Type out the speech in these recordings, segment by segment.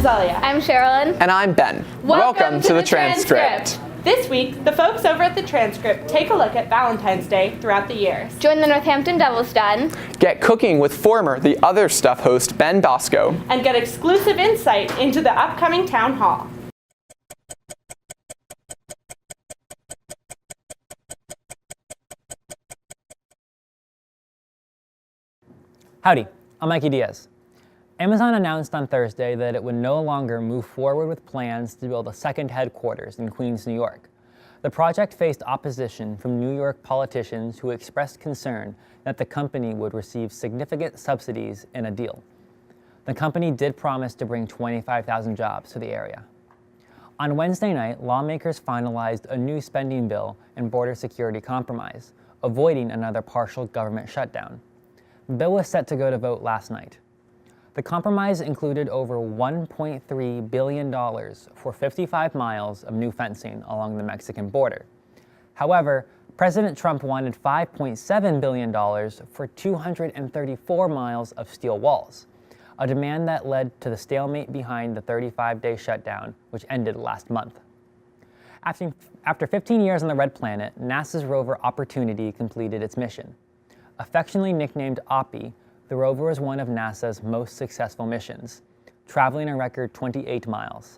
Zelia. I'm Sherilyn. And I'm Ben. Welcome to the Transcript. This week, the folks over at the Transcript take a look at Valentine's Day throughout the years. Join the Northampton Devil's Den. Get cooking with former The Other Stuff host Ben Bosco. And get exclusive insight into the upcoming town hall. Howdy, I'm Mikey Diaz. Amazon announced on Thursday that it would no longer move forward with plans to build a second headquarters in Queens, New York. The project faced opposition from New York politicians who expressed concern that the company would receive significant subsidies in a deal. The company did promise to bring 25,000 jobs to the area. On Wednesday night, lawmakers finalized a new spending bill and border security compromise, avoiding another partial government shutdown. The bill was set to go to vote last night. The compromise included over $1.3 billion for 55 miles of new fencing along the Mexican border. However, President Trump wanted $5.7 billion for 234 miles of steel walls, a demand that led to the stalemate behind the 35-day shutdown, which ended last month. After 15 years on the Red Planet, NASA's rover Opportunity completed its mission. Affectionately nicknamed OPI, the rover was one of NASA's most successful missions, traveling a record 28 miles.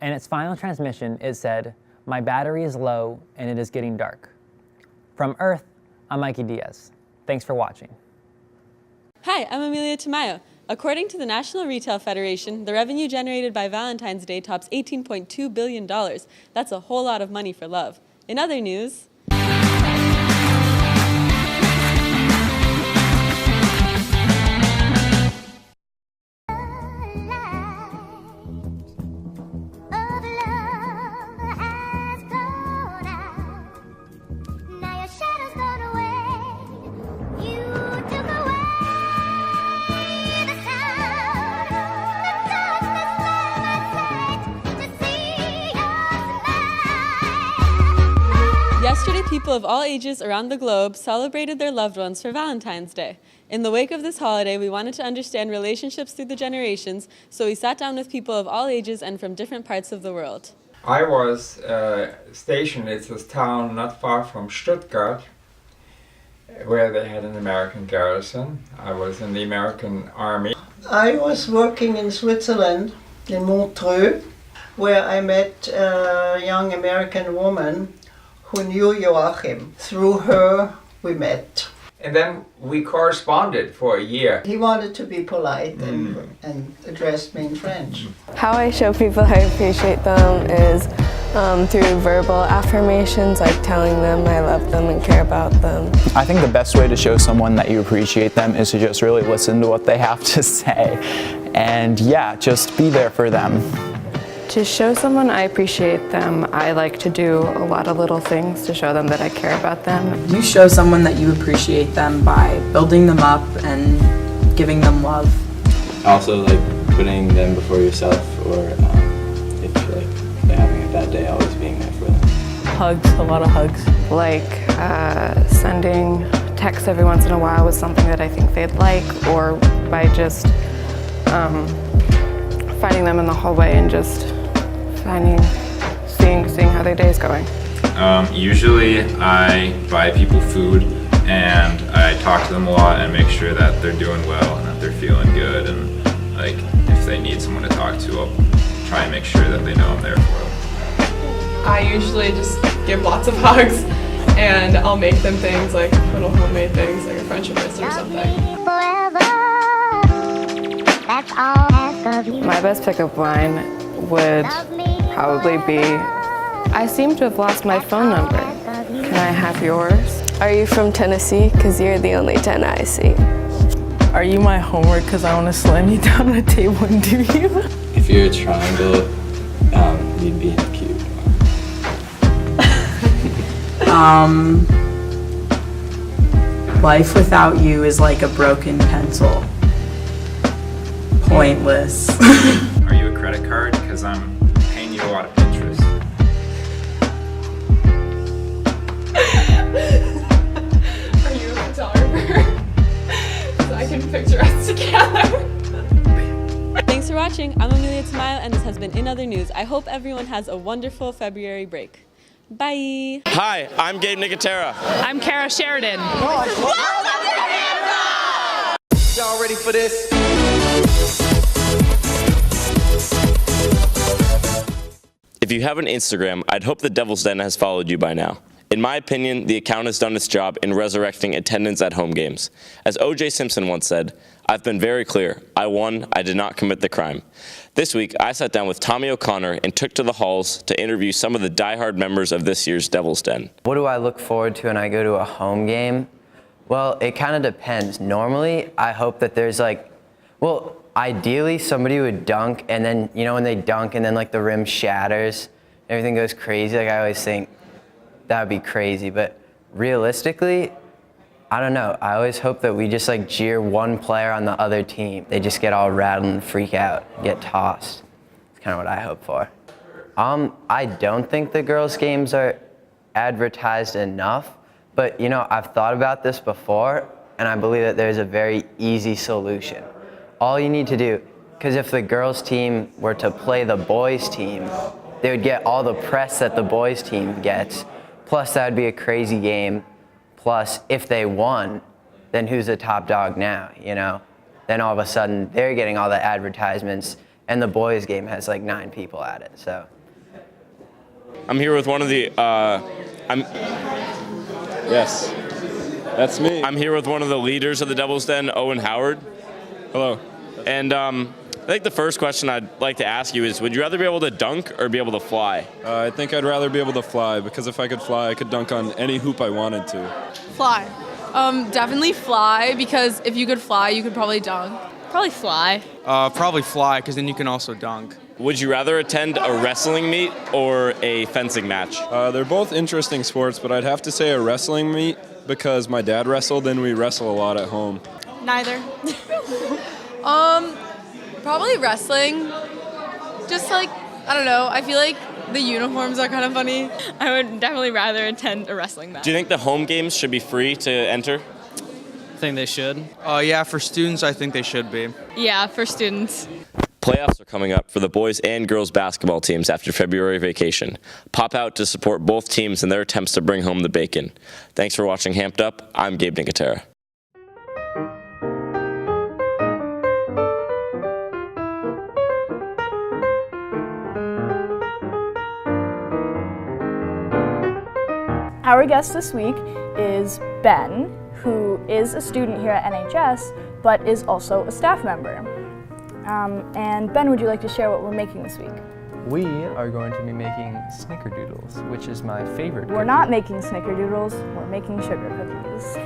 In its final transmission, it said, "My battery is low and it is getting dark." From Earth, I'm Mikey Diaz. Thanks for watching. Hi, I'm Amelia Tamayo. According to the National Retail Federation, the revenue generated by Valentine's Day tops $18.2 billion. That's a whole lot of money for love. In other news, yesterday, people of all ages around the globe celebrated their loved ones for Valentine's Day. In the wake of this holiday, we wanted to understand relationships through the generations, so we sat down with people of all ages and from different parts of the world. I was stationed at this town not far from Stuttgart, where they had an American garrison. I was in the American Army. I was working in Switzerland, in Montreux, where I met a young American woman who knew Joachim. Through her, we met. And then we corresponded for a year. He wanted to be polite and addressed me in French. How I show people I appreciate them is through verbal affirmations, like telling them I love them and care about them. I think the best way to show someone that you appreciate them is to just really listen to what they have to say. And yeah, just be there for them. To show someone I appreciate them, I like to do a lot of little things to show them that I care about them. You show someone that you appreciate them by building them up and giving them love. Also, like putting them before yourself, or if they're having a bad day, always being there for them. Hugs, a lot of hugs. Like sending texts every once in a while with something that I think they'd like, or by just finding them in the hallway and just seeing how their day's going. Usually I buy people food and I talk to them a lot and make sure that they're doing well and that they're feeling good, and like if they need someone to talk to, I'll try and make sure that they know I'm there for them. I usually just give lots of hugs and I'll make them things like little homemade things like a friendship bracelet or something. My best pickup line would probably be, "I seem to have lost my phone number. Can I have yours? Are you from Tennessee? Because you're the only 10 I see. Are you my homework? Because I want to slam you down on a table and do you?" If you're a triangle, you'd be in a cube. Life without you is like a broken pencil. Pointless. Are you a credit card? Because I'm paying you a lot of interest. Are you a photographer? So I can picture us together. Thanks for watching. I'm Amelia Tamayo, and this has been In Other News. I hope everyone has a wonderful February break. Bye. Hi, I'm Gabe Nicotera. I'm Kara Sheridan. Y'all ready for this? If you have an Instagram, I'd hope the Devil's Den has followed you by now. In my opinion, the account has done its job in resurrecting attendance at home games. As O.J. Simpson once said, "I've been very clear. I won. I did not commit the crime." This week, I sat down with Tommy O'Connor and took to the halls to interview some of the diehard members of this year's Devil's Den. What do I look forward to when I go to a home game? Well, it kind of depends. Normally, I hope that there's ideally somebody would dunk, and then, when they dunk and then the rim shatters, everything goes crazy. I always think that would be crazy, but realistically, I don't know. I always hope that we just jeer one player on the other team. They just get all rattled and freak out, get tossed. That's kind of what I hope for. I don't think the girls' games are advertised enough, but I've thought about this before, and I believe that there's a very easy solution. All you need to do, because if the girls' team were to play the boys' team, they would get all the press that the boys' team gets. Plus, that would be a crazy game. Plus, if they won, then who's the top dog now, Then all of a sudden, they're getting all the advertisements, and the boys' game has 9 people at it, so. I'm here with one of the, Yes, that's me. I'm here with one of the leaders of the Devil's Den, Owen Howard. Hello. And I think the first question I'd like to ask you is, would you rather be able to dunk or be able to fly? I think I'd rather be able to fly, because if I could fly, I could dunk on any hoop I wanted to. Fly. Definitely fly, because if you could fly, you could probably dunk. Probably fly. Probably fly, because then you can also dunk. Would you rather attend a wrestling meet or a fencing match? They're both interesting sports, but I'd have to say a wrestling meet, because my dad wrestled and we wrestle a lot at home. Neither. Probably wrestling. Just I don't know, I feel like the uniforms are kind of funny. I would definitely rather attend a wrestling match. Do you think the home games should be free to enter? I think they should. Yeah, for students, I think they should be. Yeah, for students. Playoffs are coming up for the boys and girls basketball teams after February vacation. Pop out to support both teams in their attempts to bring home the bacon. Thanks for watching Hamped Up. I'm Gabe Nicotera. Our guest this week is Ben, who is a student here at NHS, but is also a staff member. And Ben, would you like to share what we're making this week? We are going to be making snickerdoodles, which is my favorite We're not making snickerdoodles, we're making sugar cookies.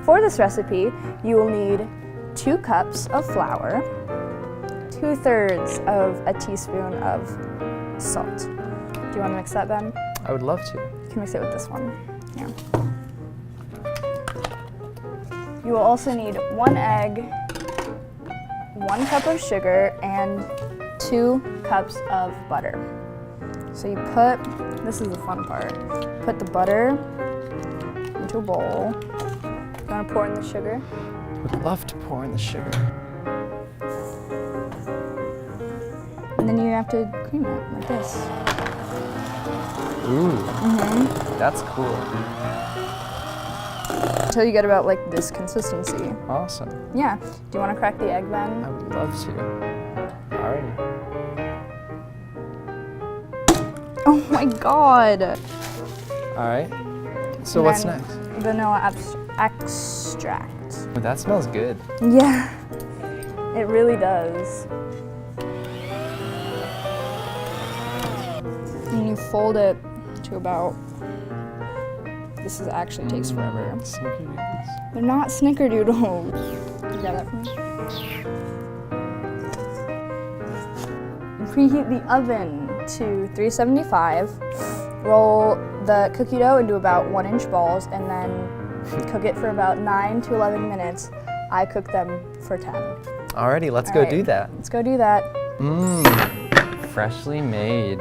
For this recipe, you will need 2 cups of flour, 2/3 of a teaspoon of salt. Do you want to mix that, Ben? I would love to. You can mix it with this one. Yeah. You will also need 1 egg, 1 cup of sugar, and 2 cups of butter. So you put, this is the fun part, put the butter into a bowl. You want to pour in the sugar? Would love to pour in the sugar. And then you have to cream it like this. Ooh, that's cool. Until you get about this consistency. Awesome. Yeah. Do you want to crack the egg, Ben? I would love to. Alrighty. Oh my god. Alright. So what's next? Vanilla extract. Oh, that smells good. Yeah, it really does. And you fold it to about, this actually takes forever. Snickerdoodles. They're not snickerdoodles. You got that for me? Preheat the oven to 375. Roll the cookie dough into about 1-inch balls and then cook it for about 9 to 11 minutes. I cook them for 10. Alrighty, let's go do that. Let's go do that. Freshly made.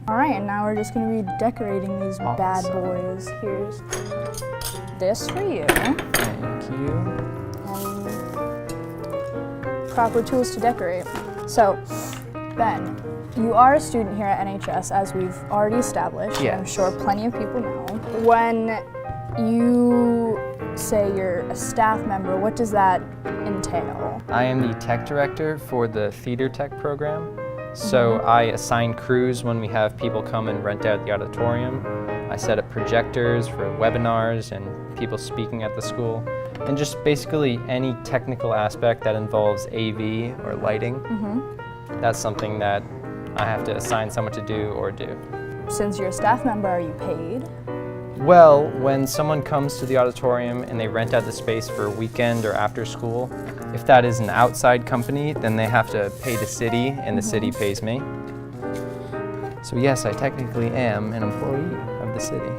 All right, and now we're just gonna be decorating these bad boys. Here's this for you. Thank you. And proper tools to decorate. So, Ben, you are a student here at NHS, as we've already established. Yes. I'm sure plenty of people know. When you say you're a staff member, what does that entail? I am the tech director for the theater tech program. So I assign crews when we have people come and rent out the auditorium. I set up projectors for webinars and people speaking at the school. And just basically any technical aspect that involves AV or lighting. That's something that I have to assign someone to do or do. Since you're a staff member, are you paid? Well, when someone comes to the auditorium and they rent out the space for a weekend or after school, if that is an outside company, then they have to pay the city and the city pays me. So yes, I technically am an employee of the city.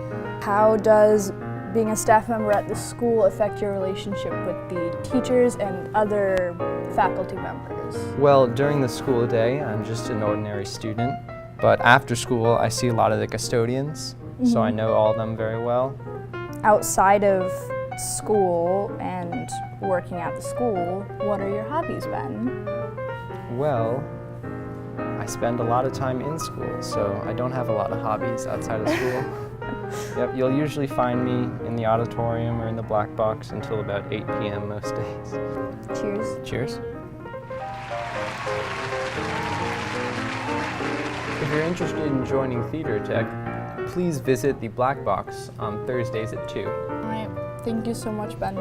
How does being a staff member at the school affect your relationship with the teachers and other faculty members? Well, during the school day, I'm just an ordinary student, but after school, I see a lot of the custodians, so I know all of them very well. Outside of school and working at the school, what are your hobbies, Ben? Well, I spend a lot of time in school, so I don't have a lot of hobbies outside of school. Yep, you'll usually find me in the auditorium or in the black box until about 8 p.m. most days. Cheers. Cheers. If you're interested in joining Theater Tech, please visit the black box on Thursdays at 2. All right, thank you so much, Ben.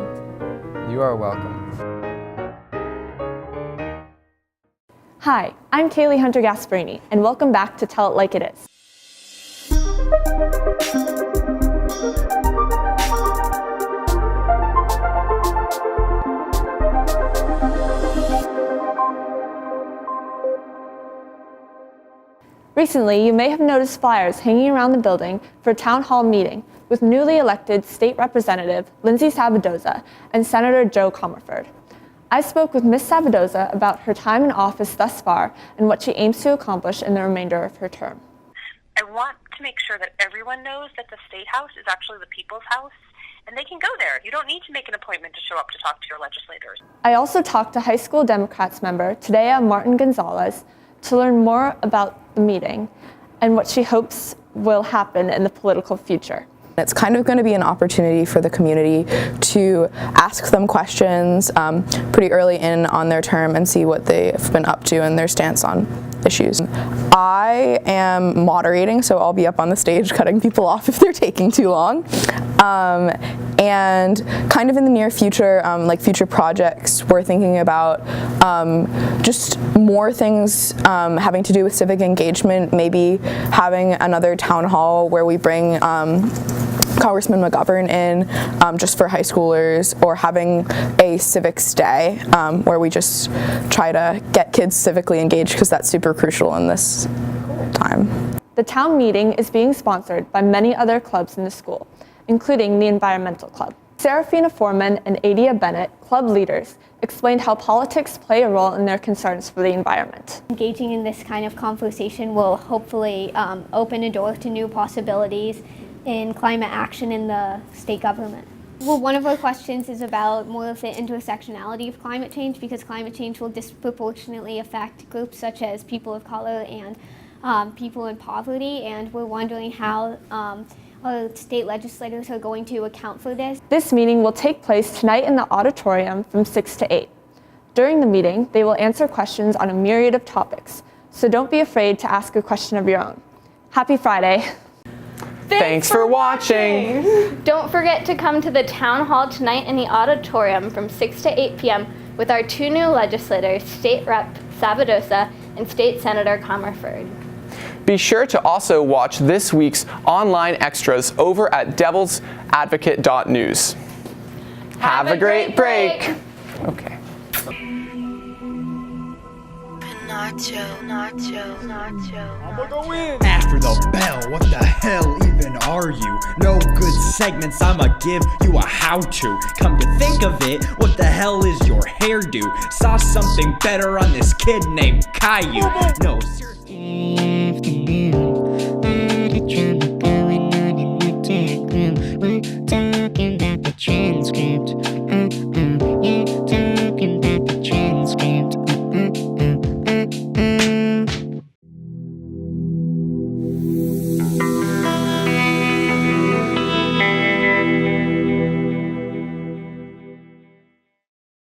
You are welcome. Hi, I'm Kaylee Hunter-Gasparini, and welcome back to Tell It Like It Is. Recently, you may have noticed flyers hanging around the building for a town hall meeting with newly elected State Representative Lindsay Sabadoza and Senator Joe Comerford. I spoke with Ms. Sabadoza about her time in office thus far and what she aims to accomplish in the remainder of her term. I want to make sure that everyone knows that the State House is actually the people's house, and they can go there. You don't need to make an appointment to show up to talk to your legislators. I also talked to High School Democrats member Tadea Martin Gonzalez to learn more about the meeting and what she hopes will happen in the political future. It's kind of going to be an opportunity for the community to ask them questions pretty early in on their term and see what they've been up to and their stance on issues. I am moderating, so I'll be up on the stage cutting people off if they're taking too long. And kind of in the near future, like future projects, we're thinking about just more things having to do with civic engagement, maybe having another town hall where we bring Congressman McGovern in just for high schoolers, or having a civics day where we just try to get kids civically engaged, because that's super crucial in this time. The town meeting is being sponsored by many other clubs in the school, including the Environmental Club. Serafina Foreman and Adia Bennett, club leaders, explained how politics play a role in their concerns for the environment. Engaging in this kind of conversation will hopefully open a door to new possibilities in climate action in the state government. Well, one of our questions is about more of the intersectionality of climate change, because climate change will disproportionately affect groups such as people of color and people in poverty, and we're wondering how our state legislators are going to account for this. This meeting will take place tonight in the auditorium from 6 to 8. During the meeting, they will answer questions on a myriad of topics, so don't be afraid to ask a question of your own. Happy Friday. Thanks for watching. Don't forget to come to the town hall tonight in the auditorium from 6 to 8 p.m. with our two new legislators, State Rep. Sabadoza and State Senator Comerford. Be sure to also watch this week's online extras over at devilsadvocate.news. Have a great break. Okay. After the bell, what the hell even are you? No good segments, I'ma give you a how-to. Come to think of it, what the hell is your hairdo? Saw something better on this kid named Caillou. No, seriously.